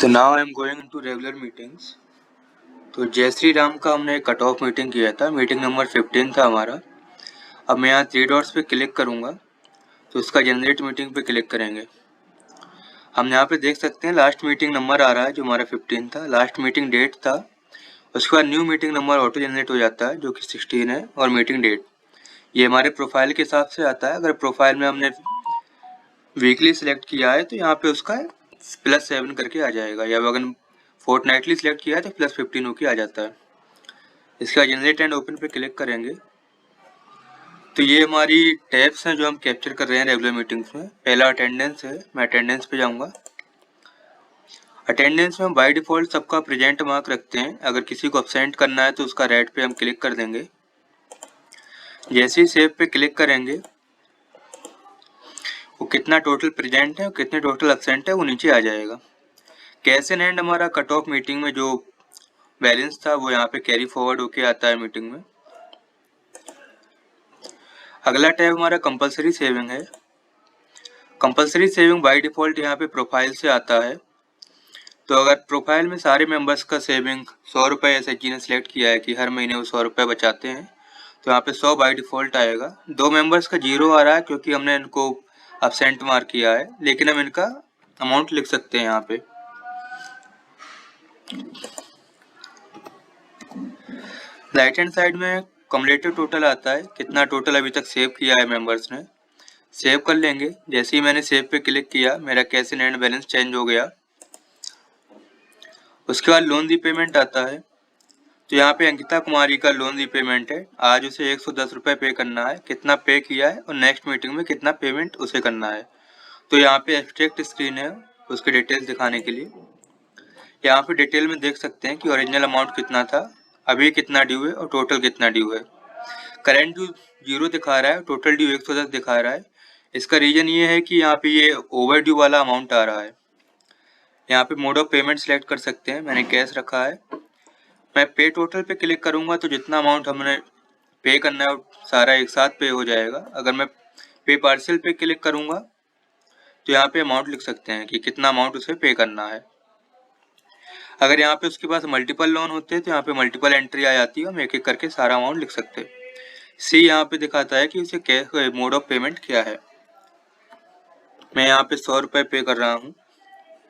So now I am going into regular meetings. तो जय श्री राम का हमने कट ऑफ मीटिंग किया था, मीटिंग नंबर 15 था हमारा। अब मैं यहाँ 3 डॉट्स पे क्लिक करूँगा तो इसका जनरेट मीटिंग पे क्लिक करेंगे। हम यहाँ पे देख सकते हैं लास्ट मीटिंग नंबर आ रहा है जो हमारा 15 था, लास्ट मीटिंग डेट था। उसके बाद new meeting number auto generate हो जाता है जो कि 16 है, और मीटिंग डेट ये हमारे प्रोफाइल के हिसाब से आता है। अगर प्रोफाइल में हमने वीकली सिलेक्ट किया है तो यहाँ पे उसका +7 करके आ जाएगा, या अगर फोर्टनाइटली सिलेक्ट किया है तो +15 होके आ जाता है। इसका जनरेट एंड ओपन पे क्लिक करेंगे तो ये हमारी टैब्स हैं जो हम कैप्चर कर रहे हैं रेगुलर मीटिंग्स में। पहला अटेंडेंस है, मैं अटेंडेंस पे जाऊंगा। अटेंडेंस में हम बाय डिफॉल्ट सबका प्रेजेंट मार्क रखते हैं। अगर किसी को अब्सेंट करना है तो उसका रेड पे हम क्लिक कर देंगे। जैसे ही सेव पे क्लिक करेंगे वो कितना टोटल प्रेजेंट है और कितने टोटल अब्सेंट है वो नीचे आ जाएगा। कैश इन हैंड हमारा कट ऑफ मीटिंग में जो बैलेंस था वो यहाँ पे कैरी फॉरवर्ड होके आता है मीटिंग में। अगला टैब हमारा कंपलसरी सेविंग है। कंपलसरी सेविंग बाय डिफॉल्ट यहाँ पे प्रोफाइल से आता है। तो अगर प्रोफाइल में सारे मेंबर्स का सेविंग 100 रुपये एसएचजी ने सिलेक्ट किया है कि हर महीने वो 100 रुपये बचाते हैं तो यहाँ पे 100 बाय डिफॉल्ट आएगा। 2 मेंबर्स का 0 आ रहा है क्योंकि हमने इनको अब्सेंट मार्क किया है, लेकिन हम इनका अमाउंट लिख सकते हैं यहाँ पे। राइट हैंड साइड में कम्युलेटिव टोटल आता है, कितना टोटल अभी तक सेव किया है मेंबर्स ने। सेव कर लेंगे। जैसे ही मैंने सेव पे क्लिक किया मेरा cash in hand balance change हो गया। उसके बाद लोन रीपेमेंट आता है। तो यहाँ पे अंकिता कुमारी का लोन रीपेमेंट है। आज उसे 110 रुपये पे करना है, कितना पे किया है और नेक्स्ट मीटिंग में कितना पेमेंट उसे करना है। तो यहाँ पे एब्स्ट्रैक्ट स्क्रीन है उसके डिटेल्स दिखाने के लिए। यहाँ पे डिटेल में देख सकते हैं कि ओरिजिनल अमाउंट कितना था, अभी कितना ड्यू है और टोटल कितना ड्यू है। करंट ड्यू 0 दिखा रहा है, टोटल ड्यू 110 दिखा रहा है। इसका रीजन ये है कि यहाँ पे ये ओवर ड्यू वाला अमाउंट आ रहा है। यहाँ पे मोड ऑफ पेमेंट सेलेक्ट कर सकते हैं, मैंने कैश रखा है। मैं पे टोटल पे क्लिक करूंगा तो जितना अमाउंट हमने पे करना है सारा एक साथ पे हो जाएगा। अगर मैं पे पार्शियल पे क्लिक करूंगा तो यहाँ पे अमाउंट लिख सकते हैं कि कितना अमाउंट उसे पे करना है। अगर यहाँ पे उसके पास मल्टीपल लोन होते हैं तो यहाँ पे मल्टीपल एंट्री आ जाती है, हम एक एक करके सारा अमाउंट लिख सकते हैं। सी यहाँ पे दिखाता है कि उसे क्या मोड ऑफ पेमेंट क्या है। मैं यहाँ पे 100 रुपये पे कर रहा हूँ।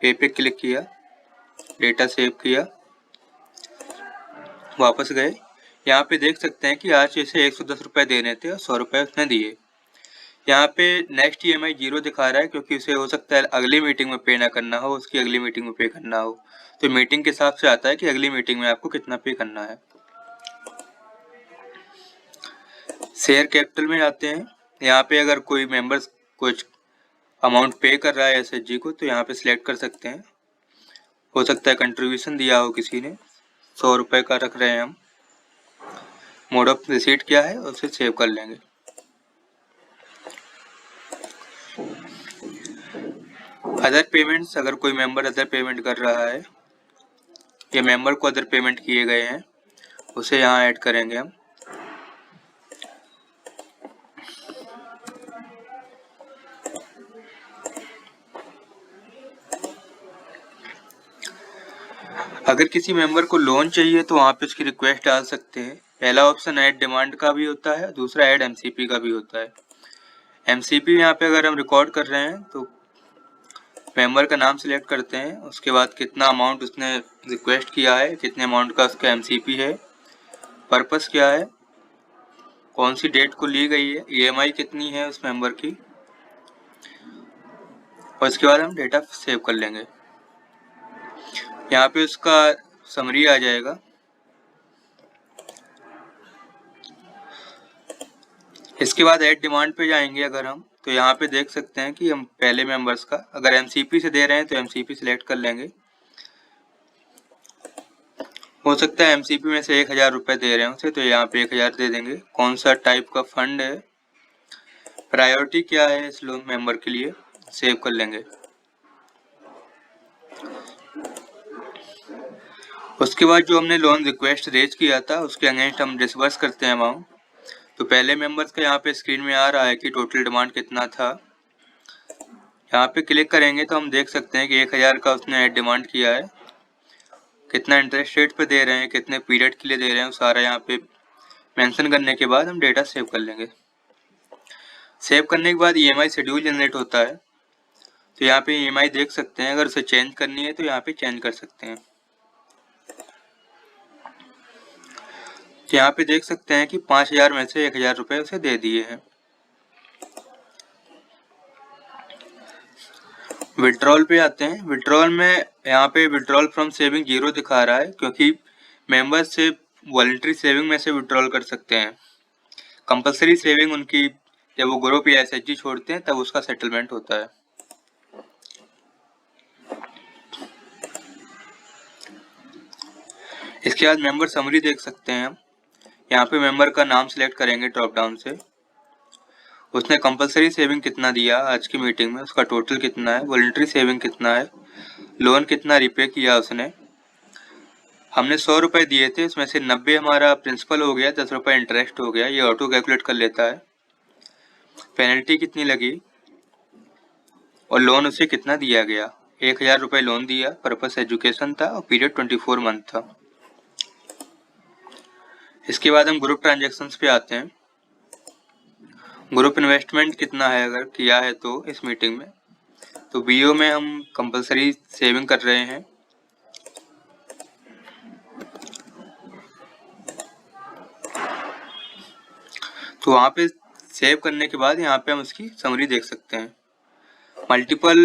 पे क्लिक किया, डेटा सेव किया, वापस गए। यहाँ पे देख सकते हैं कि आज इसे 110 रुपये देने थे और 100 रुपये उसने दिए। यहाँ पे नेक्स्ट EMI 0 दिखा रहा है क्योंकि उसे हो सकता है अगली मीटिंग में पे ना करना हो, उसकी अगली मीटिंग में पे करना हो। तो मीटिंग के हिसाब से आता है कि अगली मीटिंग में आपको कितना पे करना है। शेयर कैपिटल में आते हैं। यहाँ पे अगर कोई मेंबर्स कुछ अमाउंट पे कर रहा है SHG को तो यहाँ पे सिलेक्ट कर सकते हैं। हो सकता है कंट्रीब्यूशन दिया हो किसी ने, 100 रुपये का रख रहे हैं हम। मोड ऑफ रिसीट क्या है उसे सेव कर लेंगे। अदर पेमेंट्स, अगर कोई मेंबर अदर पेमेंट कर रहा है या मेंबर को अदर पेमेंट किए गए हैं उसे यहाँ ऐड करेंगे हम। अगर किसी मेंबर को लोन चाहिए तो वहाँ पे उसकी रिक्वेस्ट डाल सकते हैं। पहला ऑप्शन ऐड डिमांड का भी होता है, दूसरा ऐड MCP का भी होता है। MCP यहाँ पे अगर हम रिकॉर्ड कर रहे हैं तो मेंबर का नाम सिलेक्ट करते हैं, उसके बाद कितना अमाउंट उसने रिक्वेस्ट किया है, कितने अमाउंट का उसका MCP है, पर्पस क्या है, कौन सी डेट को ली गई है, EMI कितनी है उस मेंबर की, और इसके बाद हम डेटा सेव कर लेंगे। यहाँ पे उसका समरी आ जाएगा। इसके बाद ऐड डिमांड पे जाएंगे अगर हम, तो यहाँ पे देख सकते हैं कि हम पहले मेंबर्स का अगर MCP से दे रहे हैं तो MCP सिलेक्ट कर लेंगे। हो सकता है MCP में से 1000 रुपये दे रहे हैं उसे, तो यहाँ पे 1000 दे देंगे। कौन सा टाइप का फंड है, प्रायोरिटी क्या है इस लोन मेंबर के लिए, सेव कर लेंगे। उसके बाद जो हमने लोन रिक्वेस्ट रेज किया था उसके अगेंस्ट हम डिसबर्स करते हैं अमाउंट। तो पहले मेंबर्स का यहाँ पे स्क्रीन में आ रहा है कि टोटल डिमांड कितना था। यहाँ पे क्लिक करेंगे तो हम देख सकते हैं कि 1000 का उसने डिमांड किया है। कितना इंटरेस्ट रेट पे दे रहे हैं, कितने पीरियड के लिए दे रहे हैं, सारा यहाँ पे मेंशन करने के बाद हम डेटा सेव कर लेंगे। सेव करने के बाद EMI शेड्यूल जनरेट होता है। तो यहाँ पे EMI देख सकते हैं, अगर उसे चेंज करनी है तो यहाँ पे चेंज कर सकते हैं। तो यहाँ पे देख सकते हैं कि 5000 में से 1000 रुपये उसे दे दिए हैं। विड्रॉल पे आते हैं। विड्रॉल में यहाँ पे विड्रॉल फ्रॉम सेविंग 0 दिखा रहा है, क्योंकि मेंबर्स से वॉलंटरी सेविंग में से विड्रॉल कर सकते हैं। कंपलसरी सेविंग उनकी जब वो ग्रुप या SHG छोड़ते हैं तब उसका सेटलमेंट होता है। इसके बाद मेंबर समरी देख सकते हैं हम। यहाँ पे मेंबर का नाम सिलेक्ट करेंगे ड्रॉप डाउन से। उसने कंपलसरी सेविंग कितना दिया आज की मीटिंग में, उसका टोटल कितना है, वॉलंटरी सेविंग कितना है, लोन कितना रिपे किया उसने। हमने 100 रुपये दिए थे, उसमें से 90 हमारा प्रिंसिपल हो गया, 10 रुपये इंटरेस्ट हो गया, ये ऑटो कैलकुलेट कर लेता है। पेनल्टी कितनी लगी और लोन उसे कितना दिया गया। 1000 रुपये लोन दिया, पर्पस एजुकेशन था और पीरियड 24 मंथ था। इसके बाद हम ग्रुप ट्रांजेक्शन्स पे आते हैं। ग्रुप इन्वेस्टमेंट कितना है अगर किया है तो इस मीटिंग में, तो BO में हम कंपलसरी सेविंग कर रहे हैं। तो वहाँ पे सेव करने के बाद यहाँ पे हम उसकी समरी देख सकते हैं। मल्टीपल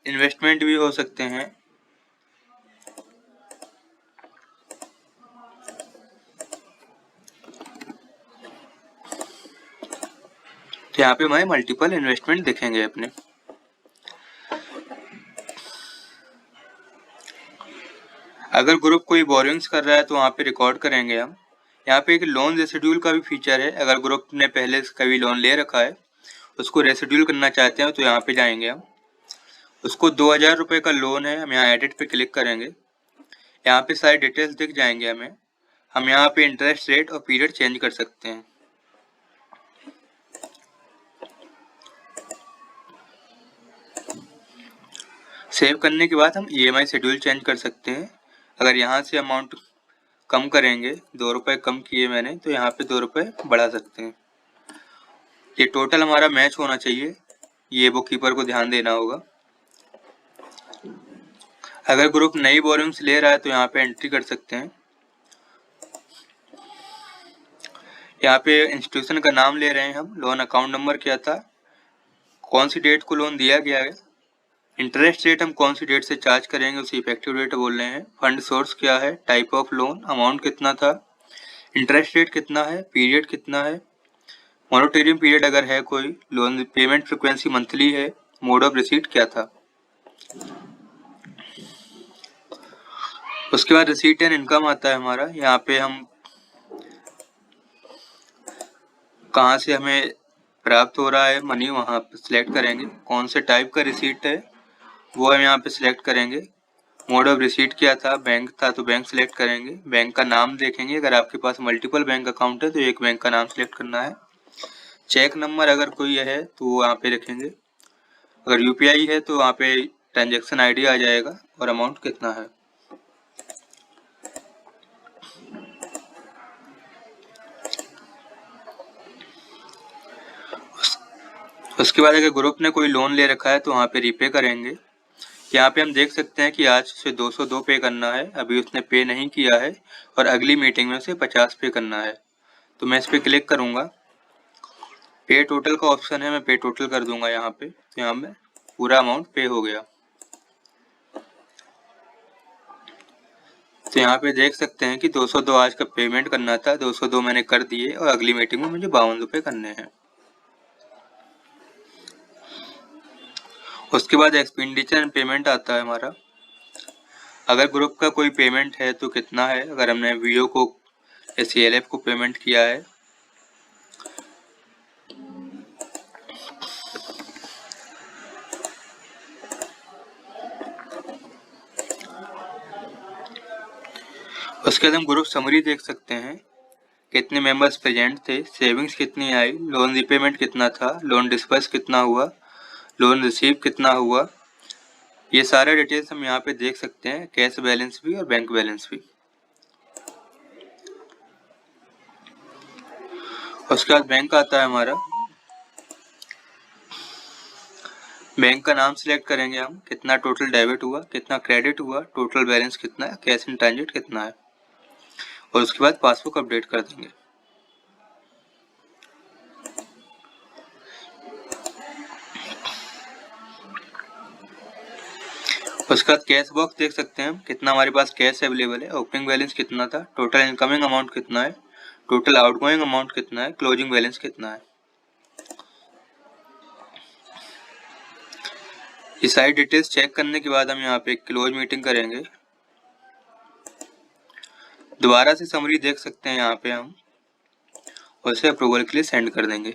इन्वेस्टमेंट भी हो सकते हैं। तो यहाँ पे हमारे मल्टीपल इन्वेस्टमेंट दिखेंगे अपने। अगर ग्रुप कोई बोरिंग्स कर रहा है तो वहाँ पे रिकॉर्ड करेंगे हम। यहाँ पे एक लोन रेसिड्यूल का भी फीचर है। अगर ग्रुप ने पहले से कभी लोन ले रखा है, उसको रेसिड्यूल करना चाहते हैं तो यहाँ पे जाएंगे हम। उसको 2000 रुपये का लोन है, हम यहाँ एडिट पे क्लिक करेंगे। यहाँ पे सारी डिटेल्स दिख जाएंगे हमें। हम यहाँ पे इंटरेस्ट रेट और पीरियड चेंज कर सकते हैं। सेव करने के बाद हम EMI शेड्यूल चेंज कर सकते हैं। अगर यहाँ से अमाउंट कम करेंगे, 2 रुपये कम किए मैंने, तो यहाँ पे 2 रुपये बढ़ा सकते हैं। ये टोटल हमारा मैच होना चाहिए, ये बुक कीपर को ध्यान देना होगा। अगर ग्रुप नई बोरिंग्स ले रहा है तो यहाँ पे एंट्री कर सकते हैं। यहाँ पे इंस्टीट्यूशन का नाम ले रहे हैं हम, लोन अकाउंट नंबर क्या था, कौन सी डेट को लोन दिया गया है, इंटरेस्ट रेट हम कौन सी डेट से चार्ज करेंगे उसी इफेक्टिव डेट बोल रहे हैं, फंड सोर्स क्या है, टाइप ऑफ लोन, अमाउंट कितना था, इंटरेस्ट रेट कितना है, पीरियड कितना है, मोनेटोरियम पीरियड अगर है कोई, लोन पेमेंट फ्रिक्वेंसी मंथली है, मोड ऑफ रिसीट क्या था। उसके बाद रिसीट एंड इनकम आता है हमारा। यहाँ पे हम कहाँ से हमें प्राप्त हो रहा है मनी, वहाँ पे सिलेक्ट करेंगे। कौन से टाइप का रिसीट है वो हम यहाँ पे सिलेक्ट करेंगे। मोड ऑफ रिसीट क्या था, बैंक था तो बैंक सिलेक्ट करेंगे। बैंक का नाम देखेंगे, अगर आपके पास मल्टीपल बैंक अकाउंट है तो एक बैंक का नाम सिलेक्ट करना है। चेक नंबर अगर कोई है तो वो यहाँ पे रखेंगे। अगर UPI है तो वहाँ पे ट्रांजेक्शन ID आ जाएगा और अमाउंट कितना है। उसके बाद अगर ग्रुप ने कोई लोन ले रखा है तो वहाँ पे रीपे करेंगे। यहाँ पे हम देख सकते हैं कि आज उसे 202 पे करना है, अभी उसने पे नहीं किया है और अगली मीटिंग में उसे 50 पे करना है। तो मैं इस पर क्लिक करूँगा, पे टोटल का ऑप्शन है, मैं पे टोटल कर दूंगा यहाँ पे। तो यहाँ में पूरा अमाउंट पे हो गया। तो यहाँ पे देख सकते हैं कि 202 आज का पेमेंट करना था, 202 मैंने कर दिए और अगली मीटिंग में मुझे 52 रुपये करने हैं। उसके बाद एक्सपेंडिचर एंड पेमेंट आता है हमारा। अगर ग्रुप का कोई पेमेंट है तो कितना है, अगर हमने VO को या CLF को पेमेंट किया है। उसके बाद हम ग्रुप समरी देख सकते हैं, कितने मेंबर्स प्रेजेंट थे, सेविंग्स कितनी आई, लोन रिपेमेंट कितना था, लोन डिस्पर्स कितना हुआ, लोन रिसीव कितना हुआ, ये सारे डिटेल्स हम यहाँ पे देख सकते हैं, कैश बैलेंस भी और बैंक बैलेंस भी। उसके बाद बैंक आता है हमारा, बैंक का नाम सिलेक्ट करेंगे हम, कितना टोटल डेबिट हुआ, कितना क्रेडिट हुआ, टोटल बैलेंस कितना है, कैश इन ट्रांजिट कितना है, और उसके बाद पासबुक अपडेट कर देंगे। उसके बाद कैश बॉक्स देख सकते हैं हम, कितना हमारे पास कैश अवेलेबल है, ओपनिंग बैलेंस कितना था, टोटल इनकमिंग अमाउंट कितना है, टोटल आउटगोइंग अमाउंट कितना है, क्लोजिंग बैलेंस कितना है। ये सारी डिटेल्स चेक करने के बाद हम यहाँ पे क्लोज मीटिंग करेंगे। दोबारा से समरी देख सकते हैं यहाँ पे हम, और इसे अप्रूवल के लिए सेंड कर देंगे।